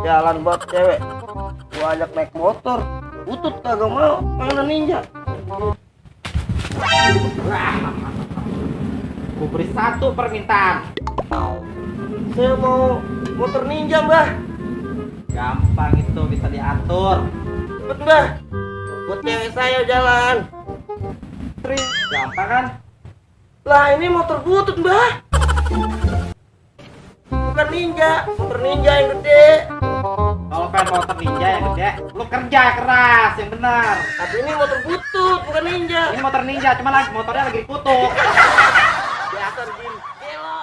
jalan buat cewek. Gua ajak naik motor, butut kagak mau, mainan ninja. Gue beri satu permintaan. Saya mau motor ninja, Mbah. Gampang itu, bisa diatur. Cepet, Mbah. Buat cewek saya jalan. Gampang kan? Lah ini motor butut, Mbah. Bukan ninja, motor ninja yang gede. Kalau pengen motor ninja yang gede, lu kerja keras yang benar. Tapi ini motor butut, bukan ninja. Ini motor ninja, cuma lagi motornya lagi dikutuk. Biasa, Jin. Gelo.